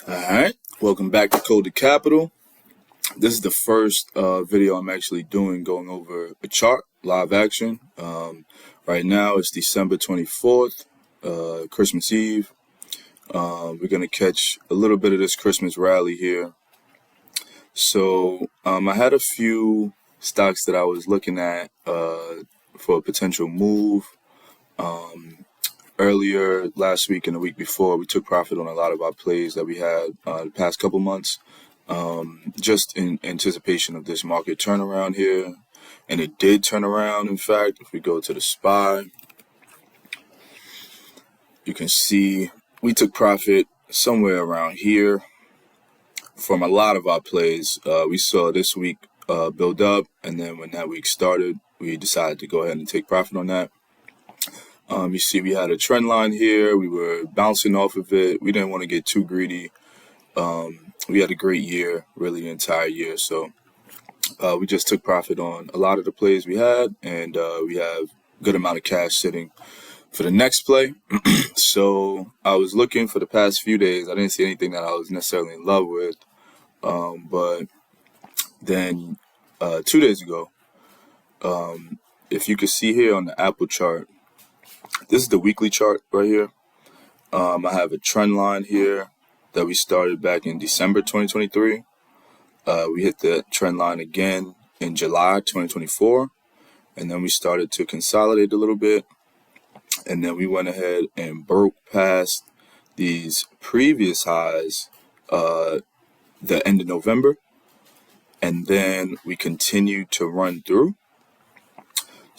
Alright, welcome back to Code to Capital. This is the first video I'm actually doing going over a chart, live action. Right now it's December 24th, Christmas Eve. We're going to catch a little bit of this Christmas rally here. So I had a few stocks that I was looking at for a potential move. Earlier last week and the week before, we took profit on a lot of our plays that we had the past couple months, just in anticipation of this market turnaround here. And it did turn around. In fact, if we go to the SPY, you can see we took profit somewhere around here from a lot of our plays. We saw this week build up, and then when that week started, we decided to go ahead and take profit on that. You see we had a trend line here. We were bouncing off of it. We didn't want to get too greedy. We had a great year, really the entire year. So we just took profit on a lot of the plays we had, and we have a good amount of cash sitting for the next play. So I was looking for the past few days. I didn't see anything that I was necessarily in love with. But then 2 days ago, if you could see here on the Apple chart, this is the weekly chart right here. I have a trend line here that we started back in December 2023. We hit the trend line again in July 2024. And then we started to consolidate a little bit. And then we went ahead and broke past these previous highs the end of November. And then we continued to run through.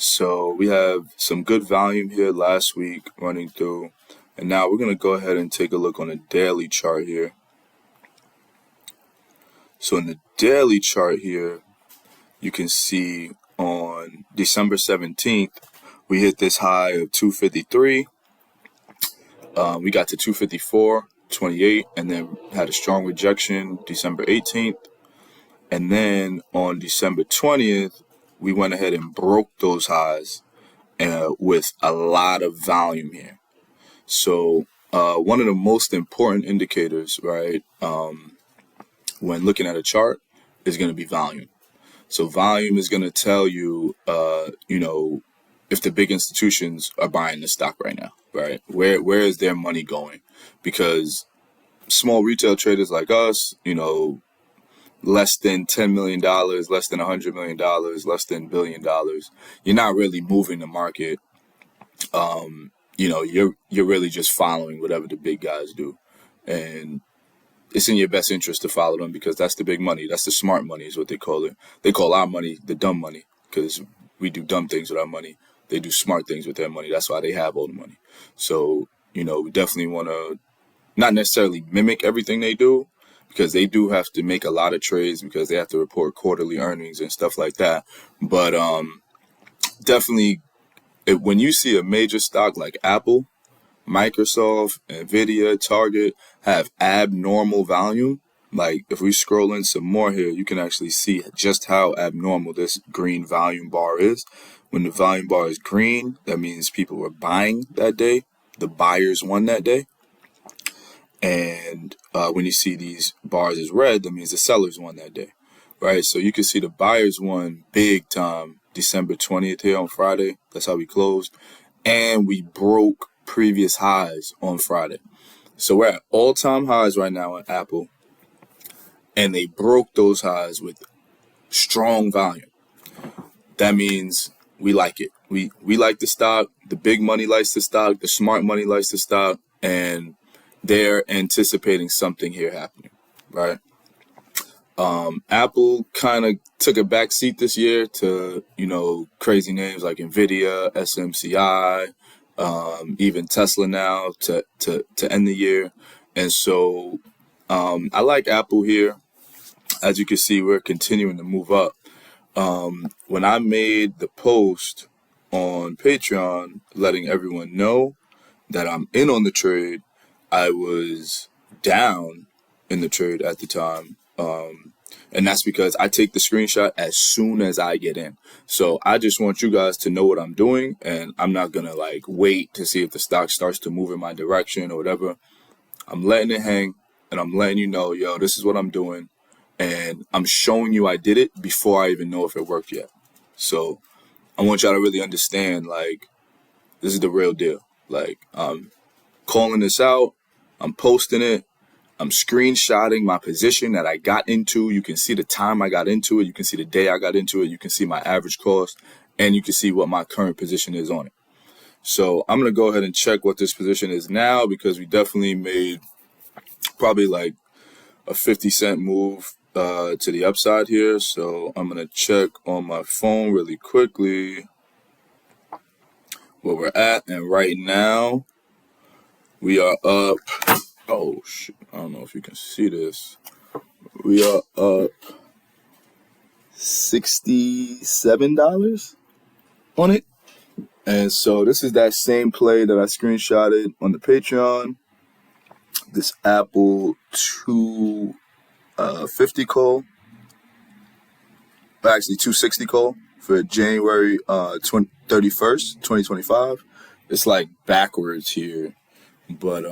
So we have some good volume here last week running through. And now we're going to go ahead and take a look on a daily chart here. So in the daily chart here, you can see on December 17th, we hit this high of 253. We got to 254.28 and then had a strong rejection December 18th. And then on December 20th, we went ahead and broke those highs with a lot of volume here. So one of the most important indicators, right, when looking at a chart is going to be volume. So volume is going to tell you, if the big institutions are buying the stock right now, right? Where is their money going? Because small retail traders like us, less than $10 million, less than $100 million, less than $1 billion, you're not really moving the market. You're really just following whatever the big guys do. And it's in your best interest to follow them because that's the big money. That's the smart money is what they call it. They call our money the dumb money because we do dumb things with our money. They do smart things with their money. That's why they have all the money. So, we definitely want to not necessarily mimic everything they do, because they do have to make a lot of trades because they have to report quarterly earnings and stuff like that. But definitely, when you see a major stock like Apple, Microsoft, Nvidia, Target have abnormal volume, like if we scroll in some more here, you can actually see just how abnormal this green volume bar is. When the volume bar is green, that means people were buying that day. The buyers won that day. And when you see these bars as red, that means the sellers won that day, right? So you can see the buyers won big time December 20th here on Friday. That's how we closed. And we broke previous highs on Friday. So we're at all-time highs right now on Apple. And they broke those highs with strong volume. That means we like it. We like the stock. The big money likes the stock. The smart money likes the stock. And they're anticipating something here happening, right? Apple kind of took a back seat this year to, crazy names like Nvidia, SMCI, even Tesla now to end the year. And so I like Apple here. As you can see, we're continuing to move up. When I made the post on Patreon letting everyone know that I'm in on the trade, I was down in the trade at the time. And that's because I take the screenshot as soon as I get in. So I just want you guys to know what I'm doing, and I'm not going to wait to see if the stock starts to move in my direction or whatever. I'm letting it hang. and I'm letting you know, yo, this is what I'm doing. And I'm showing you I did it before I even know if it worked yet. So I want y'all to really understand, like, this is the real deal. Like, I'm calling this out. I'm posting it. I'm screenshotting my position that I got into. You can see the time I got into it. You can see the day I got into it. You can see my average cost. And you can see what my current position is on it. So I'm going to go ahead and check what this position is now, because we definitely made probably like a 50-cent move to the upside here. So I'm going to check on my phone really quickly where we're at. And right now we are up. Oh, shit. I don't know if you can see this. We are up $67 on it. And so this is that same play that I screenshotted on the Patreon. This Apple 250 call. Actually, 260 call for January 31st, 2025. It's like backwards here. But,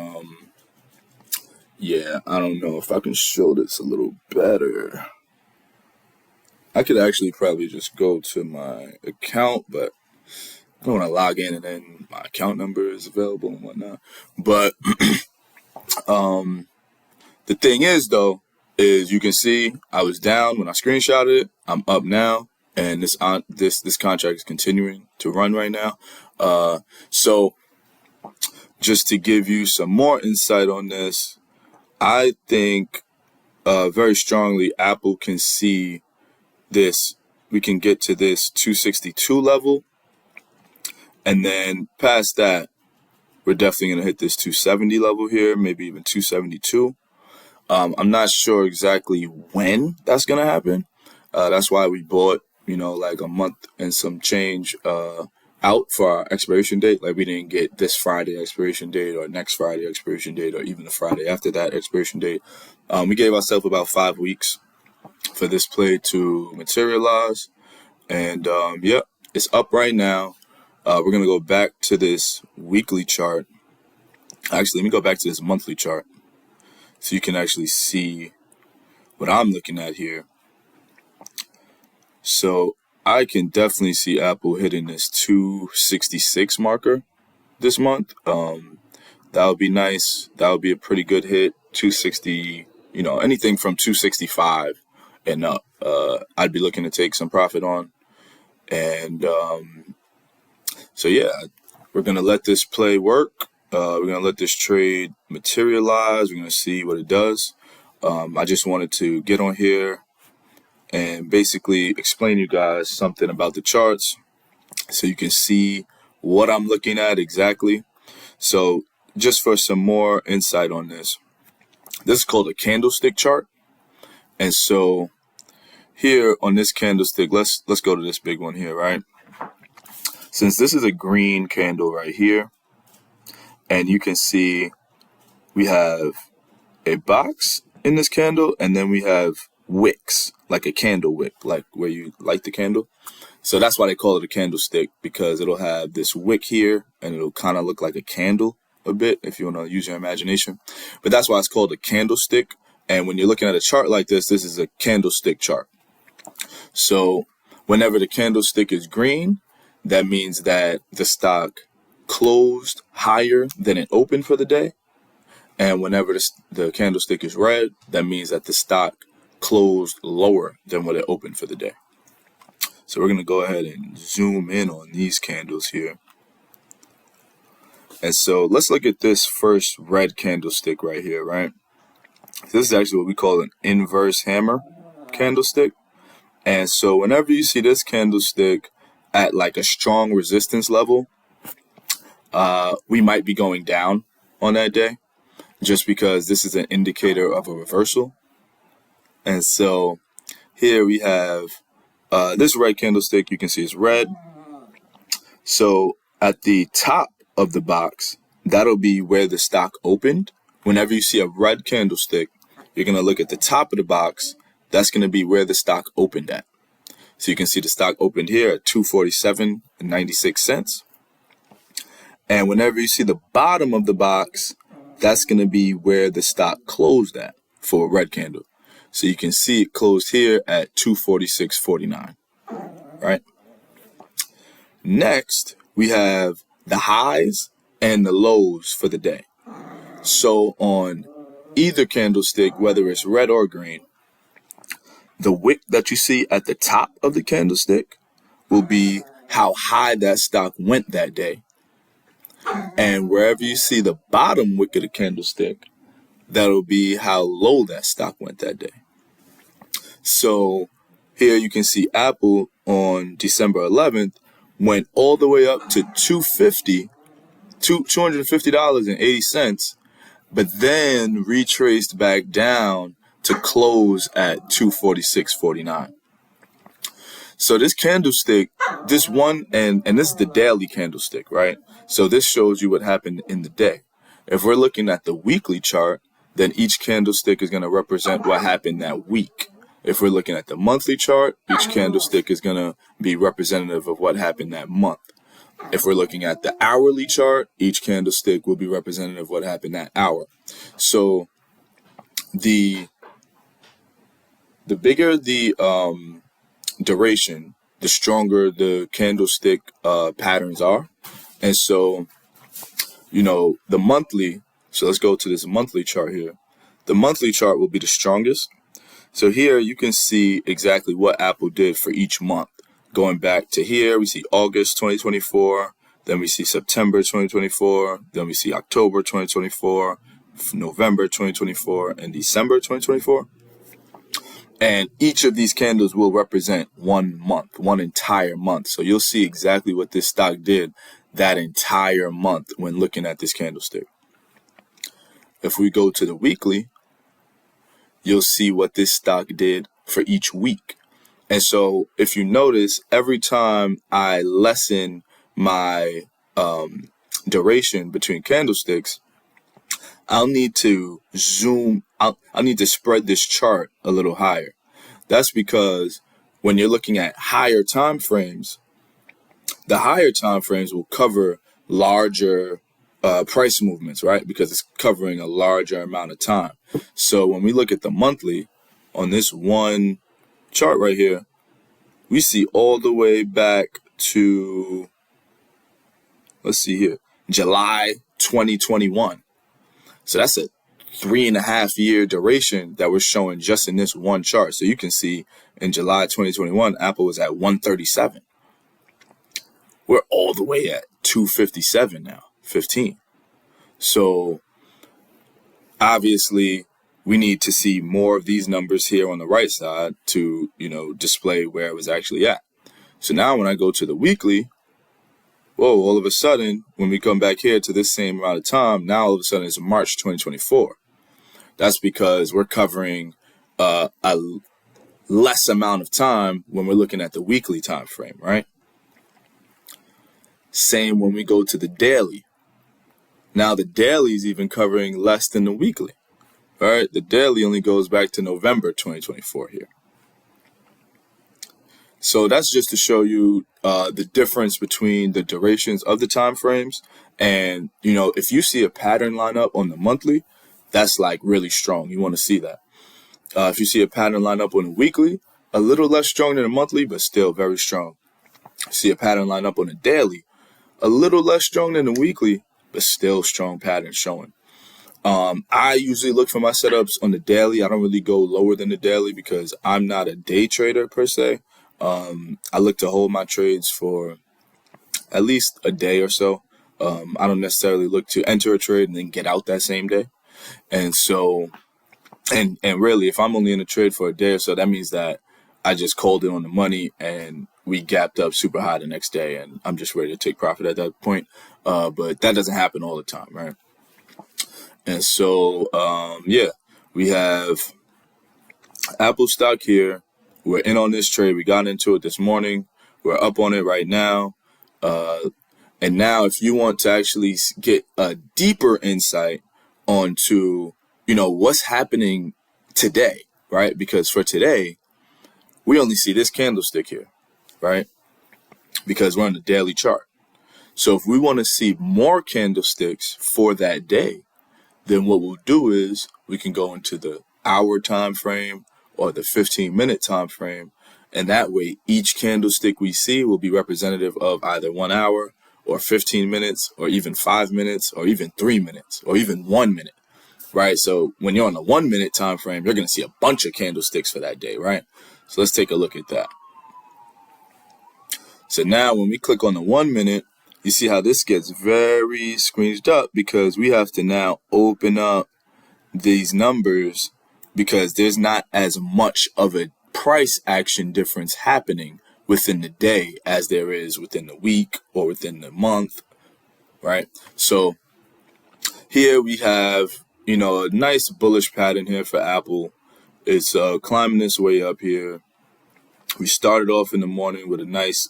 yeah, I don't know if I can show this a little better. I could actually probably just go to my account, but I don't want to log in and then my account number is available and whatnot. But the thing is, though, is you can see I was down when I screenshotted it. I'm up now, and this contract is continuing to run right now. So just to give you some more insight on this, I think very strongly Apple can see this. We can get to this 262 level, and then past that, we're definitely going to hit this 270 level here, maybe even 272. I'm not sure exactly when that's going to happen. That's why we bought, like a month and some change out for our expiration date. Like, we didn't get this Friday expiration date or next Friday expiration date or even the Friday after that expiration date. We gave ourselves about 5 weeks for this play to materialize. And, it's up right now. We're going to go back to this weekly chart. Actually, let me go back to this monthly chart so you can actually see what I'm looking at here. So I can definitely see Apple hitting this 266 marker this month. That would be nice. That would be a pretty good hit. 260, anything from 265 and up, I'd be looking to take some profit on. And so, yeah, we're going to let this play work. We're going to let this trade materialize. We're going to see what it does. I just wanted to get on here and basically explain to you guys something about the charts so you can see what I'm looking at exactly. So just for some more insight on this is called a candlestick chart. And so here on this candlestick, let's go to this big one here, right? Since this is a green candle right here, and you can see we have a box in this candle, and then we have wicks, like a candle wick, like where you light the candle. So that's why they call it a candlestick, because it'll have this wick here, and it'll kind of look like a candle a bit, if you want to use your imagination. But that's why it's called a candlestick. And when you're looking at a chart like this is a candlestick chart. So whenever the candlestick is green, that means that the stock closed higher than it opened for the day. And whenever the candlestick is red, that means that the stock closed lower than what it opened for the day. So we're going to go ahead and zoom in on these candles here. And so let's look at this first red candlestick right here, right? This is actually what we call an inverse hammer candlestick. And so whenever you see this candlestick at like a strong resistance level, we might be going down on that day, just because this is an indicator of a reversal. And so here we have this red candlestick. You can see it's red. So at the top of the box, that'll be where the stock opened. Whenever you see a red candlestick, you're going to look at the top of the box. That's going to be where the stock opened at. So you can see the stock opened here at $247.96. And whenever you see the bottom of the box, that's going to be where the stock closed at for a red candle. So you can see it closed here at 246.49, right? Next, we have the highs and the lows for the day. So on either candlestick, whether it's red or green, the wick that you see at the top of the candlestick will be how high that stock went that day. And wherever you see the bottom wick of the candlestick, that'll be how low that stock went that day. So here you can see Apple on December 11th went all the way up to $250.80, but then retraced back down to close at 246.49. So this candlestick, this one, and this is the daily candlestick, right? So this shows you what happened in the day. If we're looking at the weekly chart, then each candlestick is going to represent what happened that week. If we're looking at the monthly chart, each candlestick is going to be representative of what happened that month. If we're looking at the hourly chart, each candlestick will be representative of what happened that hour. So the bigger the duration, the stronger the candlestick patterns are. And so, the monthly, so let's go to this monthly chart here. The monthly chart will be the strongest. So here you can see exactly what Apple did for each month. Going back to here, we see August 2024, then we see September 2024, then we see October 2024, November 2024, and December 2024. And each of these candles will represent 1 month, one entire month. So you'll see exactly what this stock did that entire month when looking at this candlestick. If we go to the weekly, you'll see what this stock did for each week. And so if you notice, every time I lessen my duration between candlesticks, I'll need to zoom out. I'll need to spread this chart a little higher. That's because when you're looking at higher time frames, the higher time frames will cover larger price movements, right? Because it's covering a larger amount of time. So when we look at the monthly on this one chart right here, we see all the way back to, let's see here, July 2021. So that's a 3.5 year duration that we're showing just in this one chart. So you can see in July 2021, Apple was at 137. We're all the way at 257 now, 15. So obviously we need to see more of these numbers here on the right side to, display where it was actually at. So now when I go to the weekly, whoa, all of a sudden, when we come back here to this same amount of time, now all of a sudden it's March 2024. That's because we're covering a less amount of time when we're looking at the weekly time frame, right? Same when we go to the daily. Now the daily is even covering less than the weekly, right? The daily only goes back to November 2024 here. So that's just to show you the difference between the durations of the time frames. And, if you see a pattern line up on the monthly, that's like really strong. You want to see that. If you see a pattern line up on the weekly, a little less strong than the monthly, but still very strong. See a pattern line up on the daily, a little less strong than the weekly, but still strong pattern showing. I usually look for my setups on the daily. I don't really go lower than the daily because I'm not a day trader per se. I look to hold my trades for at least a day or so. I don't necessarily look to enter a trade and then get out that same day. And so, and really, if I'm only in a trade for a day or so, that means that I just called it on the money and we gapped up super high the next day and I'm just ready to take profit at that point. But that doesn't happen all the time, right? And so, we have Apple stock here. We're in on this trade. We got into it this morning. We're up on it right now. And now if you want to actually get a deeper insight onto, what's happening today, right? Because for today, we only see this candlestick here, right? Because we're on the daily chart. So if we want to see more candlesticks for that day, then what we'll do is we can go into the hour time frame or the 15-minute time frame, and that way each candlestick we see will be representative of either 1 hour or 15 minutes or even 5 minutes or even 3 minutes or even 1 minute, right? So when you're on the 1 minute time frame, you're going to see a bunch of candlesticks for that day, right? So let's take a look at that. So now when we click on the 1 minute, you see how this gets very screened up because we have to now open up these numbers because there's not as much of a price action difference happening within the day as there is within the week or within the month, right? So here we have, a nice bullish pattern here for Apple. It's climbing this way up here. We started off in the morning with a nice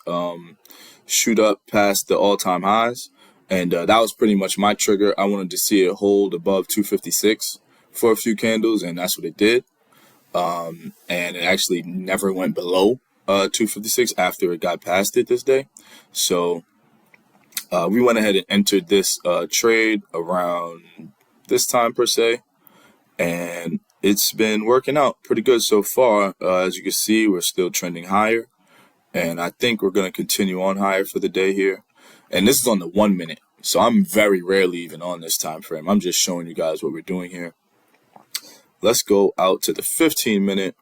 shoot up past the all-time highs, and that was pretty much my trigger. I wanted to see it hold above 256 for a few candles, and that's what it did. And it actually never went below 256 after it got past it this day. So we went ahead and entered this trade around this time per se, and it's been working out pretty good so far. As you can see, we're still trending higher, and I think we're going to continue on higher for the day here. And this is on the 1 minute, so I'm very rarely even on this time frame. I'm just showing you guys what we're doing here. Let's go out to the 15-minute,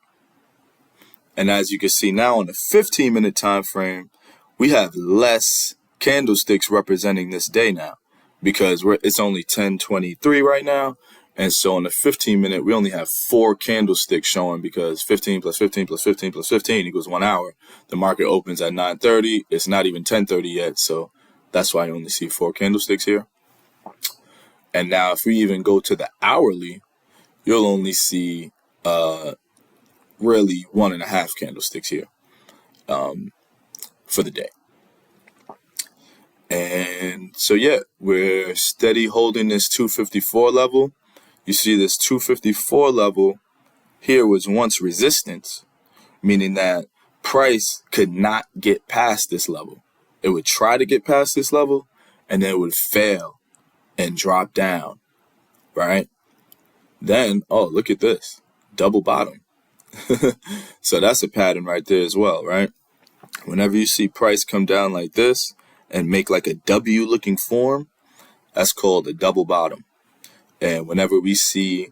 and as you can see now on the 15-minute time frame, we have less candlesticks representing this day now because it's only 10:23 right now. And so on the 15-minute, we only have 4 candlesticks showing because 15 plus 15 plus 15 plus 15 equals 1 hour. The market opens at 9:30. It's not even 10:30 yet, so that's why I only see 4 candlesticks here. And now if we even go to the hourly, you'll only see really 1.5 candlesticks here for the day. And so, yeah, we're steady holding this 254 level. You see this 254 level here was once resistance, meaning that price could not get past this level. It would try to get past this level, and then it would fail and drop down, right? Then, oh, look at this, double bottom. So that's a pattern right there as well, right? Whenever you see price come down like this and make like a W looking form, that's called a double bottom. And whenever we see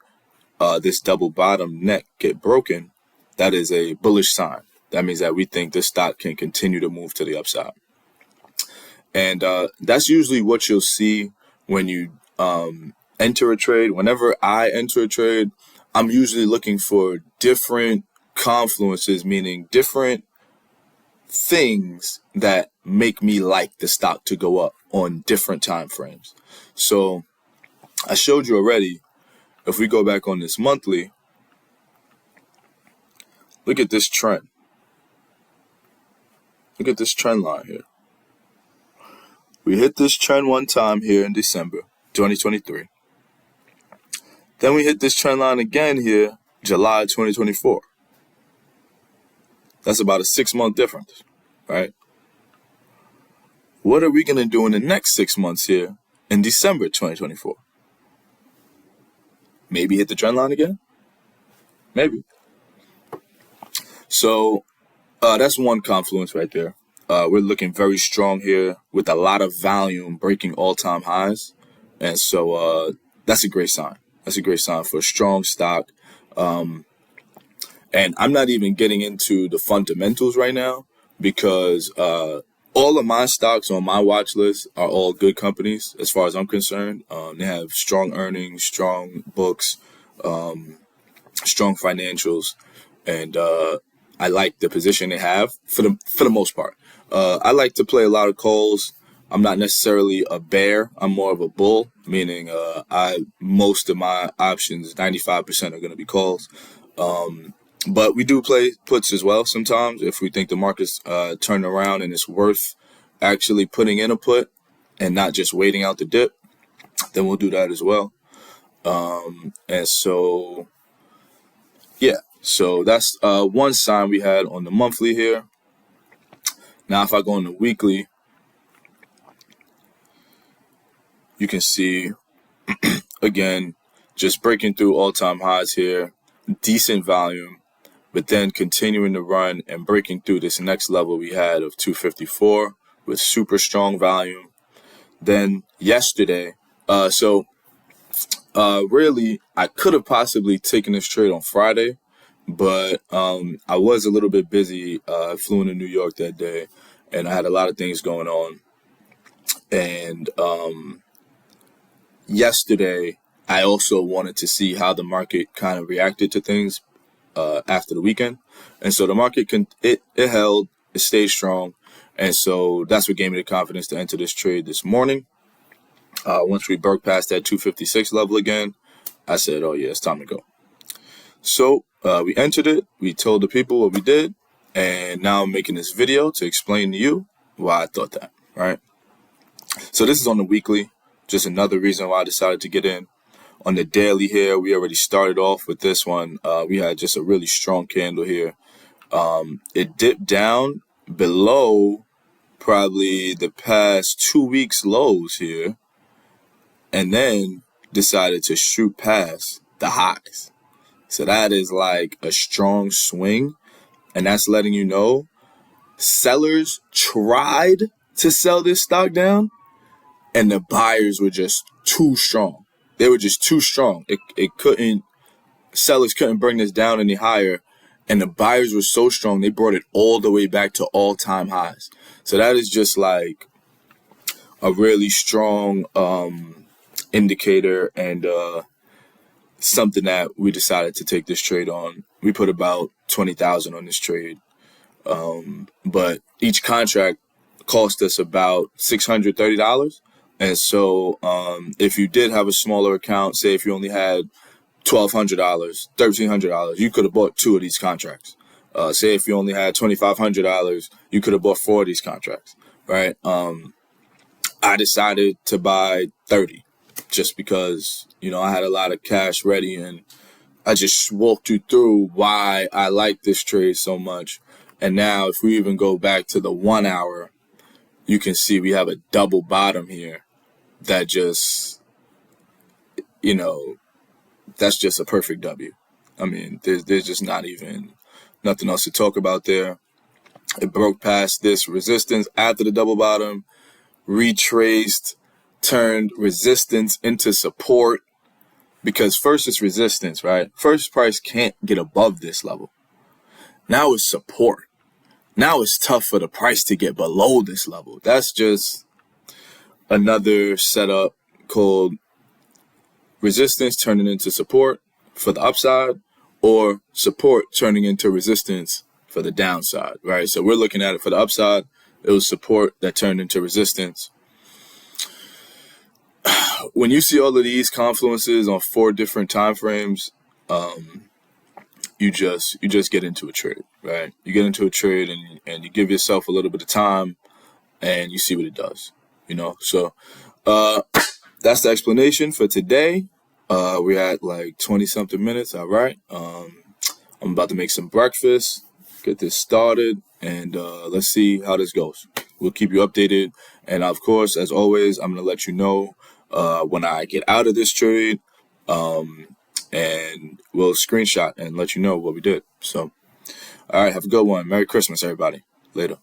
this double bottom neck get broken, that is a bullish sign. That means that we think this stock can continue to move to the upside. And that's usually what you'll see when you enter a trade. Whenever I enter a trade, I'm usually looking for different confluences, meaning different things that make me like the stock to go up on different time frames. So I showed you already, if we go back on this monthly, look at this trend. Look at this trend line here. We hit this trend one time here in December 2023. Then we hit this trend line again here, July 2024. That's about a 6-month difference, right? What are we going to do in the next 6 months here in December 2024? Maybe hit the trend line again? Maybe. So that's one confluence right there. We're looking very strong here with a lot of volume breaking all-time highs. And so that's a great sign. That's a great sign for a strong stock. And I'm not even getting into the fundamentals right now because all of my stocks on my watch list are all good companies as far as I'm concerned. They have strong earnings, strong books, strong financials, and I like the position they have for the most part. I like to play a lot of calls. I'm not necessarily a bear. I'm more of a bull, meaning most of my options, 95% are going to be calls. But we do play puts as well sometimes if we think the market's turned around and it's worth actually putting in a put and not just waiting out the dip, then we'll do that as well. And so, yeah, so that's one sign we had on the monthly here. Now, if I go on the weekly, you can see, again, just breaking through all-time highs here, decent volume, but then continuing to run and breaking through this next level we had of 254 with super strong volume. Then yesterday, really, I could have possibly taken this trade on Friday, but I was a little bit busy. I flew into New York that day, and I had a lot of things going on. And yesterday, I also wanted to see how the market kind of reacted to things after the weekend. And so the market it held, it stayed strong. And so that's what gave me the confidence to enter this trade this morning. Once we broke past that 256 level again, I said, oh yeah, it's time to go. So we entered it. We told the people what we did. And now I'm making this video to explain to you why I thought that, right? So this is on the weekly. Just another reason why I decided to get in. On the daily here, we already started off with this one. We had just a really strong candle here. It dipped down below probably the past 2 weeks lows here, and then decided to shoot past the highs. So that is like a strong swing, and that's letting you know sellers tried to sell this stock down, and the buyers were just too strong. They were just too strong. Sellers couldn't bring this down any higher, and the buyers were so strong they brought it all the way back to all-time highs. So that is just like a really strong indicator, and something that we decided to take this trade on. We put about $20,000 on this trade, but each contract cost us about $630. And so if you did have a smaller account, say if you only had $1,200, $1,300, you could have bought 2 of these contracts. Say if you only had $2,500, you could have bought 4 of these contracts, right? I decided to buy 30 just because, I had a lot of cash ready, and I just walked you through why I like this trade so much. And now if we even go back to the 1 hour, you can see we have a double bottom here that just, that's just a perfect W. I mean, there's just nothing else to talk about there. It broke past this resistance after the double bottom, retraced, turned resistance into support, because first it's resistance, right? First price can't get above this level. Now it's support. Now it's tough for the price to get below this level. That's just another setup called resistance turning into support for the upside, or support turning into resistance for the downside, right? So we're looking at it for the upside. It was support that turned into resistance. When you see all of these confluences on 4 different time frames, you just get into a trade, right? You get into a trade and you give yourself a little bit of time, and you see what it does, So that's the explanation for today. We're at like 20-something minutes. All right. I'm about to make some breakfast, get this started, and let's see how this goes. We'll keep you updated. And of course, as always, I'm going to let you know when I get out of this trade, and we'll screenshot and let you know what we did. So, all right, have a good one. Merry Christmas, everybody. Later.